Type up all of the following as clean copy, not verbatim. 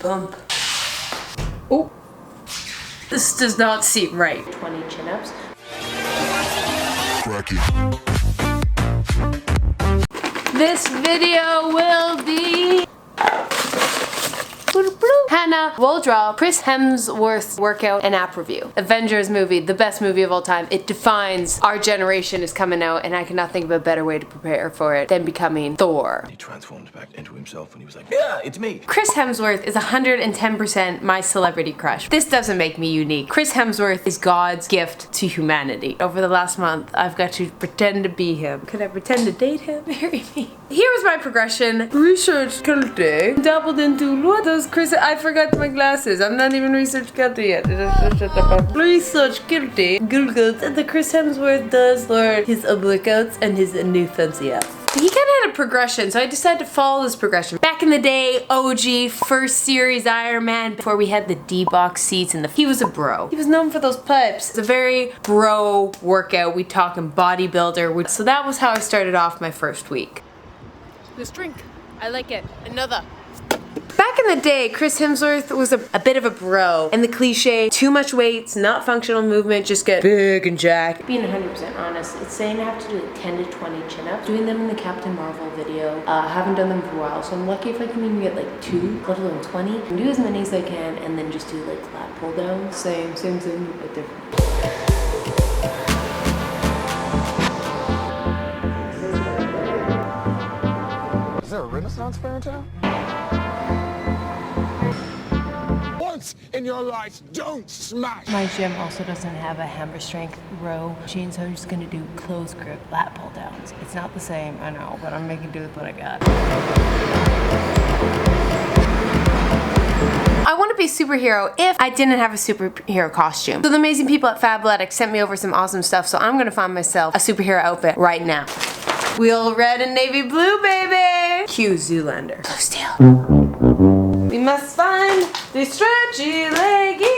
Bump. Oh. This does not seem right. 20 chin-ups. This video will be Hannah will draw Chris Hemsworth's workout and app review. Avengers movie, the best movie of all time. It defines our generation is coming out, and I cannot think of a better way to prepare for it than becoming Thor. He transformed back into himself and he was like, yeah, it's me. Chris Hemsworth is 110% my celebrity crush. This doesn't make me unique. Chris Hemsworth is God's gift to humanity. Over the last month, I've got to pretend to be him. Could I pretend to date him? Marry me. Here was my progression. Research Keltie. Doubled into what does Chris? I forgot my glasses. I'm not even research Keltie yet. Research Keltie. Googled the Chris Hemsworth does learn his workouts and his new fancy app. He kind of had a progression, so I decided to follow this progression. Back in the day, OG, first series Iron Man, before we had the D-box seats and he was a bro. He was known for those pipes. It's a very bro workout. We talking bodybuilder. So that was how I started off my first week. This drink, I like it. Another. Back in the day, Chris Hemsworth was a bit of a bro. And the cliche, too much weights, not functional movement, just get big and jacked. Being 100% honest, it's saying I have to do like 10 to 20 chin-ups. Doing them in the Captain Marvel video. Haven't done them for a while, so I'm lucky if I can even get like 2, let alone 20. I can do as many as I can and then just do like lat pull downs. Same, but different. Is there a Renaissance fair in town? Once in your life, don't smash! My gym also doesn't have a hammer strength row machine, so I'm just gonna do close grip lat pull downs. It's not the same, I know, but I'm making do with what I got. I want to be a superhero if I didn't have a superhero costume. So the amazing people at Fabletics sent me over some awesome stuff, so I'm gonna find myself a superhero outfit right now. Wheel red and navy blue, baby! Cue Zoolander. Blue steel. We must find these stretchy leggings.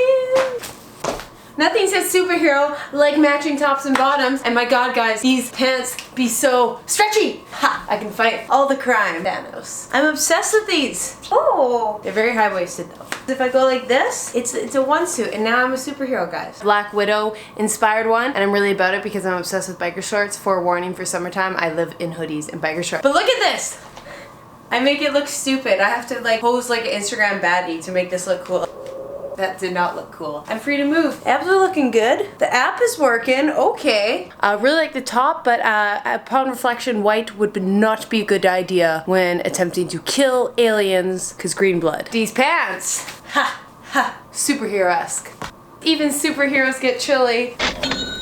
Nothing says superhero like matching tops and bottoms. And my god, guys, these pants be so stretchy. Ha! I can fight all the crime. Thanos. I'm obsessed with these. Oh! They're very high-waisted though. If I go like this, it's a onesuit, and now I'm a superhero, guys. Black Widow inspired one, and I'm really about it because I'm obsessed with biker shorts. Forewarning for summertime, I live in hoodies and biker shorts. But look at this! I make it look stupid. I have to like pose like an Instagram baddie to make this look cool. That did not look cool. I'm free to move. Abs are looking good. The app is working. Okay. I really like the top, but upon reflection, white would not be a good idea when attempting to kill aliens, because green blood. These pants. Ha! Ha! Superhero-esque. Even superheroes get chilly.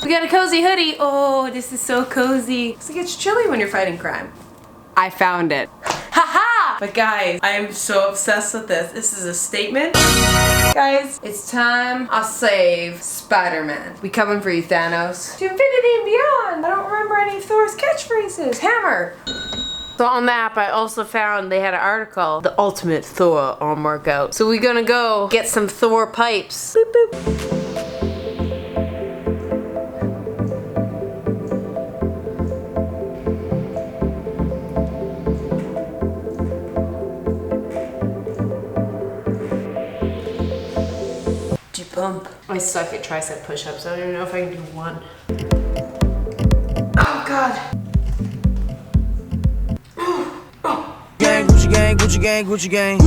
We got a cozy hoodie. Oh, this is so cozy. It's like it's chilly when you're fighting crime. I found it. Haha! But guys, I am so obsessed with this. This is a statement. Guys, it's time I save Spider-Man. We coming for you, Thanos. To infinity and beyond. I don't remember any of Thor's catchphrases. Hammer. So on the app, I also found they had an article, the ultimate Thor arm workout. So we're gonna go get some Thor pipes. Boop, boop. Bump. I suck at tricep push-ups. I don't even know if I can do one. Oh god. Gang, Gucci gang, Gucci gang, Gucci gang.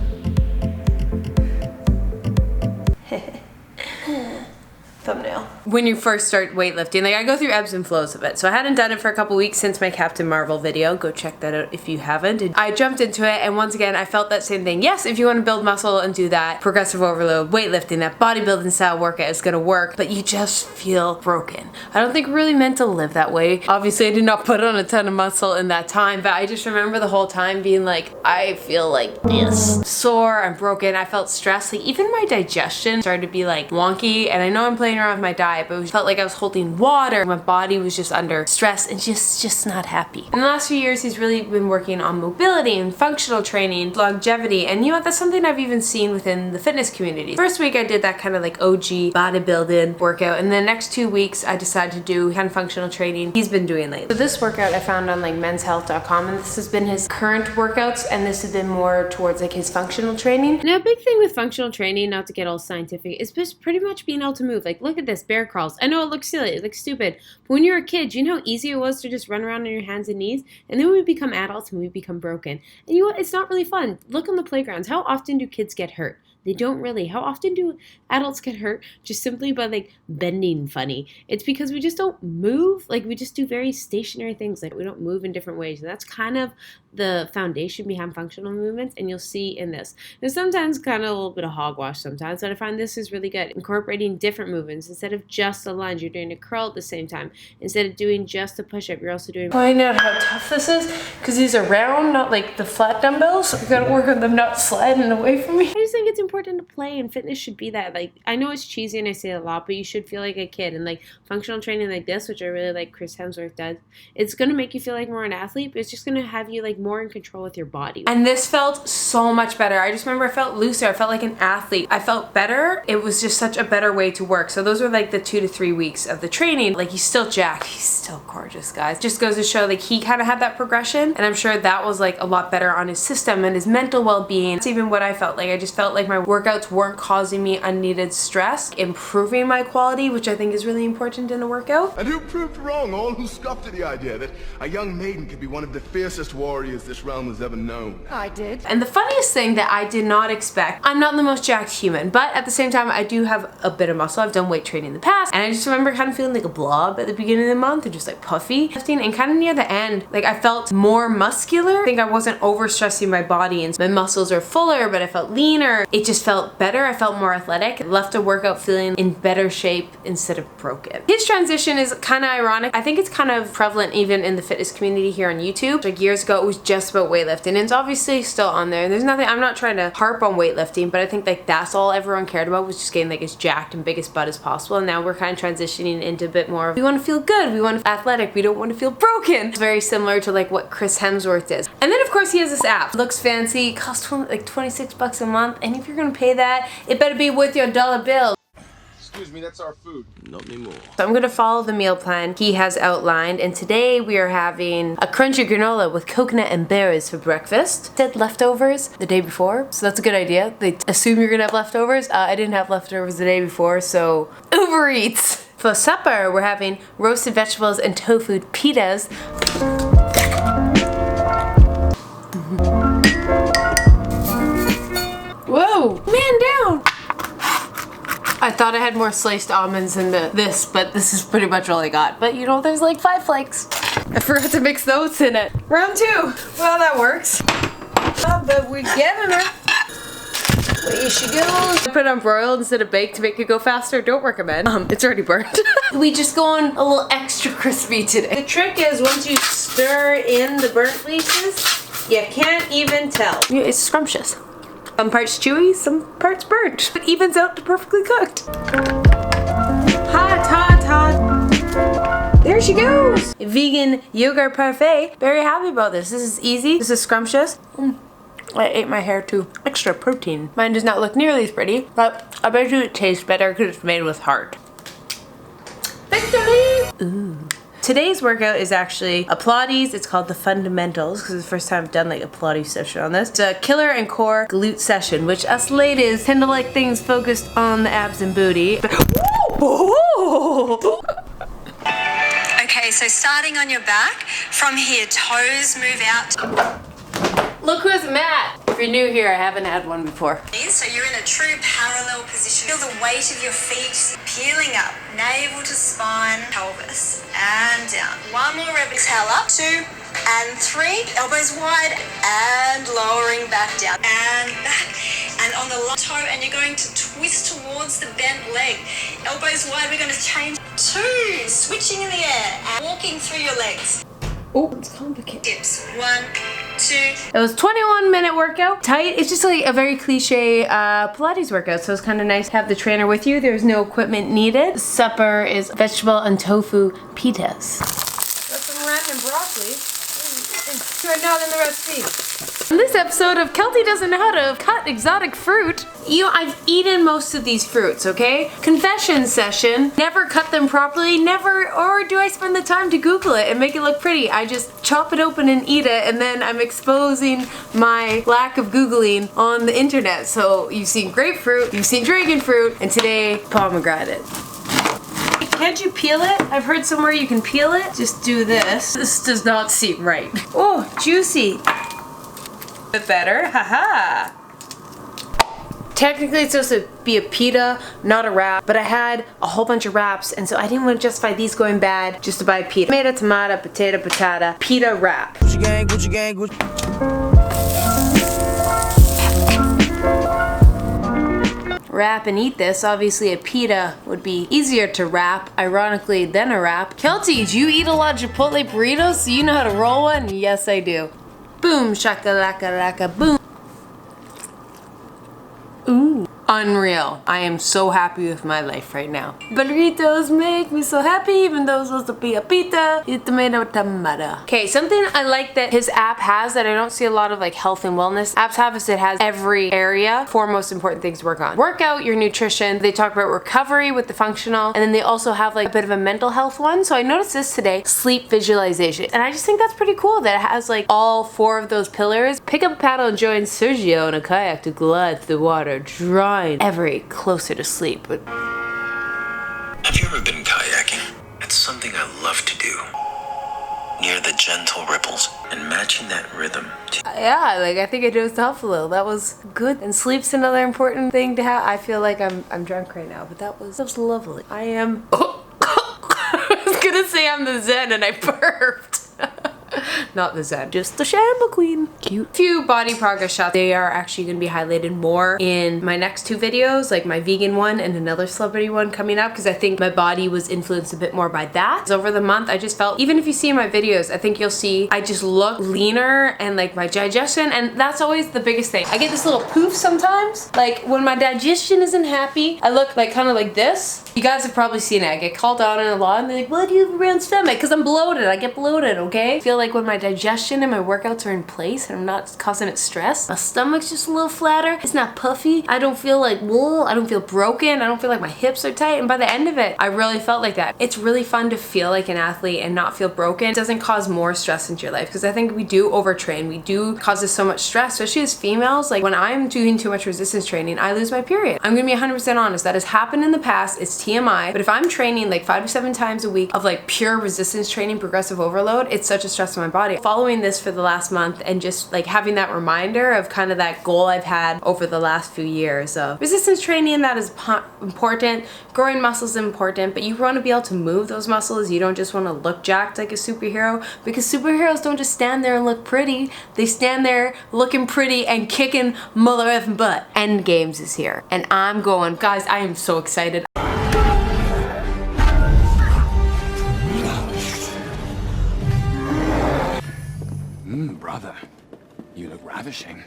Thumbnail. When you first start weightlifting, like I go through ebbs and flows of it. So I hadn't done it for a couple weeks since my Captain Marvel video. Go check that out if you haven't. And I jumped into it, and once again, I felt that same thing. Yes, if you want to build muscle and do that progressive overload, weightlifting, that bodybuilding style workout is gonna work, but you just feel broken. I don't think we're really meant to live that way. Obviously, I did not put on a ton of muscle in that time, but I just remember the whole time being like, I feel like this. Sore, I'm broken, I felt stressed. Like even my digestion started to be like wonky, and I know I'm playing playing around with my diet, but it felt like I was holding water. My body was just under stress and just not happy. In the last few years, he's really been working on mobility and functional training, longevity, and you know, that's something I've even seen within the fitness community. First week I did that kind of like OG bodybuilding workout, and the next 2 weeks I decided to do kind of functional training he's been doing lately. So this workout I found on like menshealth.com, and this has been his current workouts, and this has been more towards like his functional training. Now a big thing with functional training, not to get all scientific, is just pretty much being able to move. Like look at this, bear crawls. I know it looks silly, it looks stupid, but when you're a kid, you know how easy it was to just run around on your hands and knees? And then when we become adults and we become broken, and you know what, it's not really fun. Look on the playgrounds, how often do kids get hurt? They don't really. How often do adults get hurt just simply by like bending funny? It's because we just don't move. Like we just do very stationary things. Like we don't move in different ways. And that's kind of the foundation behind functional movements. And you'll see in this. There's sometimes kind of a little bit of hogwash sometimes, but I find this is really good. Incorporating different movements. Instead of just a lunge, you're doing a curl at the same time. Instead of doing just a push-up, you're also doing... Find out how tough this is, because these are round, not like the flat dumbbells. So we gotta work on them not sliding away from me. I just think it's important to play, and fitness should be that. Like I know it's cheesy and I say it a lot, but you should feel like a kid, and like functional training like this, which I really like Chris Hemsworth does, it's gonna make you feel like more an athlete, but it's just gonna have you like more in control with your body. And this felt so much better. I just remember I felt looser, I felt like an athlete, I felt better. It was just such a better way to work. So those were like the 2 to 3 weeks of the training. Like he's still jacked, he's still gorgeous, guys. Just goes to show like he kind of had that progression, and I'm sure that was like a lot better on his system and his mental well-being. It's even what I felt like. I just felt like my workouts weren't causing me unneeded stress, improving my quality, which I think is really important in a workout. And who proved wrong all who scoffed at the idea that a young maiden could be one of the fiercest warriors this realm has ever known? I did. And the funniest thing that I did not expect, I'm not the most jacked human, but at the same time I do have a bit of muscle. I've done weight training in the past, and I just remember kind of feeling like a blob at the beginning of the month, or just like puffy lifting, and kind of near the end like I felt more muscular. I think I wasn't overstressing my body and my muscles are fuller, but I felt leaner. It just felt better. I felt more athletic. Left a workout feeling in better shape instead of broken. His transition is kind of ironic. I think it's kind of prevalent even in the fitness community here on YouTube. Like years ago, it was just about weightlifting, and it's obviously still on there. There's nothing, I'm not trying to harp on weightlifting, but I think like that's all everyone cared about, was just getting like as jacked and biggest butt as possible. And now we're kind of transitioning into a bit more of, we want to feel good, we want to feel athletic, we don't want to feel broken. It's very similar to like what Chris Hemsworth is. And then of course he has this app. It looks fancy, costs like 26 bucks a month, and if you're gonna pay that, it better be with your dollar bill. Excuse me, that's our food. Not anymore. So I'm gonna follow the meal plan he has outlined, and today we are having a crunchy granola with coconut and berries for breakfast. It said leftovers the day before, so that's a good idea. They assume you're gonna have leftovers. I didn't have leftovers the day before, so Uber Eats. For supper, we're having roasted vegetables and tofu pitas. Whoa, man down. I thought I had more sliced almonds in this, but this is pretty much all I got. But you know, there's like 5 flakes. I forgot to mix those in it. Round 2. Well, that works. But we're getting her. There she goes. I put it on broiled instead of baked to make it go faster. Don't recommend. It's already burnt. We just going a little extra crispy today. The trick is once you stir in the burnt pieces, you can't even tell. It's scrumptious. Some parts chewy, some parts burnt. It evens out to perfectly cooked. Hot, hot, hot. There she goes. Vegan yogurt parfait. Very happy about this. This is easy. This is scrumptious. I ate my hair too. Extra protein. Mine does not look nearly as pretty, but I bet you it tastes better because it's made with heart. Victory! Ooh. Today's workout is actually a Pilates. It's called the Fundamentals because it's the first time I've done like a Pilates session on this. It's a killer and core glute session, which us ladies tend to like things focused on the abs and booty. Okay, so starting on your back, from here, toes move out. Look who's Matt. If you're new here, I haven't had one before. So you're in a true parallel position. Feel the weight of your feet peeling up, navel to spine, pelvis, and down. 1 more rep, exhale up, 2 and 3, elbows wide, and lowering back down, and back, and on the left toe, and you're going to twist towards the bent leg. Elbows wide, we're going to change. 2, switching in the air, and walking through your legs. Oh, it's complicated. Dips, 1, 2. It was 21-minute workout. Tight. It's just like a very cliche Pilates workout, so it's kind of nice to have the trainer with you. There's no equipment needed. Supper is vegetable and tofu pitas. Got some random broccoli. Right now in the recipe. In this episode of Keltie doesn't know how to cut exotic fruit. You know, I've eaten most of these fruits, okay? Confession session. Never cut them properly, never, or do I spend the time to Google it and make it look pretty? I just chop it open and eat it, and then I'm exposing my lack of Googling on the internet. So you've seen grapefruit, you've seen dragon fruit, and today, pomegranate. Can't you peel it? I've heard somewhere you can peel it. Just do this. This does not seem right. Oh, juicy. A bit better, haha. Technically it's supposed to be a pita, not a wrap, but I had a whole bunch of wraps, and so I didn't want to justify these going bad just to buy a pita. Tomato, tomato, potato, patata, pita wrap. Gucci gang, Gucci gang, Gucci. Wrap and eat this. Obviously a pita would be easier to wrap, ironically, than a wrap. Keltie, do you eat a lot of Chipotle burritos so you know how to roll one? Yes, I do. Boom, shakalaka boom. Ooh, unreal. I am so happy with my life right now. Burritos make me so happy, even though it's supposed to be a pita. It's tomato. Okay, something I like that his app has that I don't see a lot of like health and wellness apps have is it has every area, 4 most important things to work on. Workout, your nutrition. They talk about recovery with the functional, and then they also have like a bit of a mental health one. So I noticed this today, sleep visualization. And I just think that's pretty cool that it has like all 4 of those pillars. Pick up a paddle and join Sergio in a kayak to glide through the water, drawing ever closer to sleep. But Have you ever been kayaking? It's something I love to do. Near the gentle ripples and matching that rhythm. yeah, like I think I dozed off a little. That was good. And sleep's another important thing to have. I feel like I'm drunk right now, but that was lovely. I am. I was gonna say I'm the Zen and I burped. Not the Zen, just the Shamba Queen. Cute. Few body progress shots. They are actually going to be highlighted more in my next 2 videos, like my vegan one and another celebrity one coming up, because I think my body was influenced a bit more by that. Over the month, I just felt, even if you see my videos, I think you'll see I just look leaner and like my digestion, and that's always the biggest thing. I get this little poof sometimes, like when my digestion isn't happy, I look like kind of like this. You guys have probably seen it. I get called out on it a lot, and they're like, "Why do you have a round stomach?" Because I'm bloated. I get bloated, okay? I feel like when my digestion and my workouts are in place and I'm not causing it stress, my stomach's just a little flatter. It's not puffy. I don't feel like wool. I don't feel broken. I don't feel like my hips are tight. And by the end of it, I really felt like that. It's really fun to feel like an athlete and not feel broken. It doesn't cause more stress into your life, because I think we do overtrain. We do cause us so much stress, especially as females. Like when I'm doing too much resistance training, I lose my period. I'm gonna be 100% honest. That has happened in the past. It's TMI. But if I'm training like 5 to 7 times a week of like pure resistance training, progressive overload, it's such a stress on my body. Following this for the last month and just like having that reminder of kind of that goal I've had over the last few years of resistance training, that is important. Growing muscles is important, but you want to be able to move those muscles. You don't just want to look jacked like a superhero, because superheroes don't just stand there and look pretty. They stand there looking pretty and kicking mother effing butt. End Games is here and I'm going. Guys, I am so excited. Brother, you look ravishing.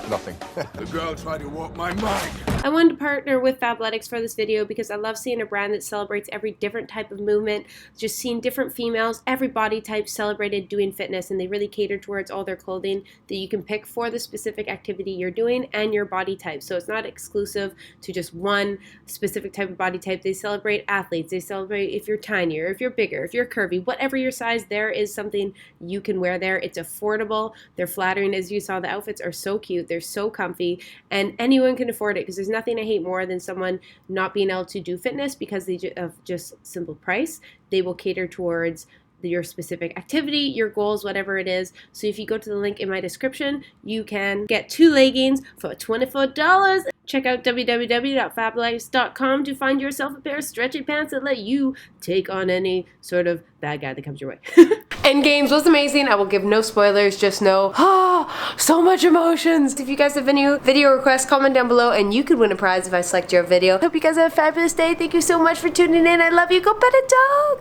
Nothing. The girl tried to warp my mind. I wanted to partner with Fabletics for this video because I love seeing a brand that celebrates every different type of movement, just seeing different females, every body type celebrated doing fitness, and they really cater towards all their clothing that you can pick for the specific activity you're doing and your body type. So it's not exclusive to just one specific type of body type. They celebrate athletes. They celebrate if you're tinier, if you're bigger, if you're curvy, whatever your size, there is something you can wear there. It's affordable. They're flattering. As you saw, the outfits are so cute. They're so comfy, and anyone can afford it, because there's nothing I hate more than someone not being able to do fitness because of just simple price. They will cater towards your specific activity, your goals, whatever it is. So if you go to the link in my description, you can get 2 leggings for $24. Check out www.fabletics.com to find yourself a pair of stretchy pants that let you take on any sort of bad guy that comes your way. End Games was amazing. I will give no spoilers, just know, so much emotions. If you guys have any video requests, comment down below and you could win a prize if I select your video. Hope you guys have a fabulous day. Thank you so much for tuning in. I love you. Go pet a dog.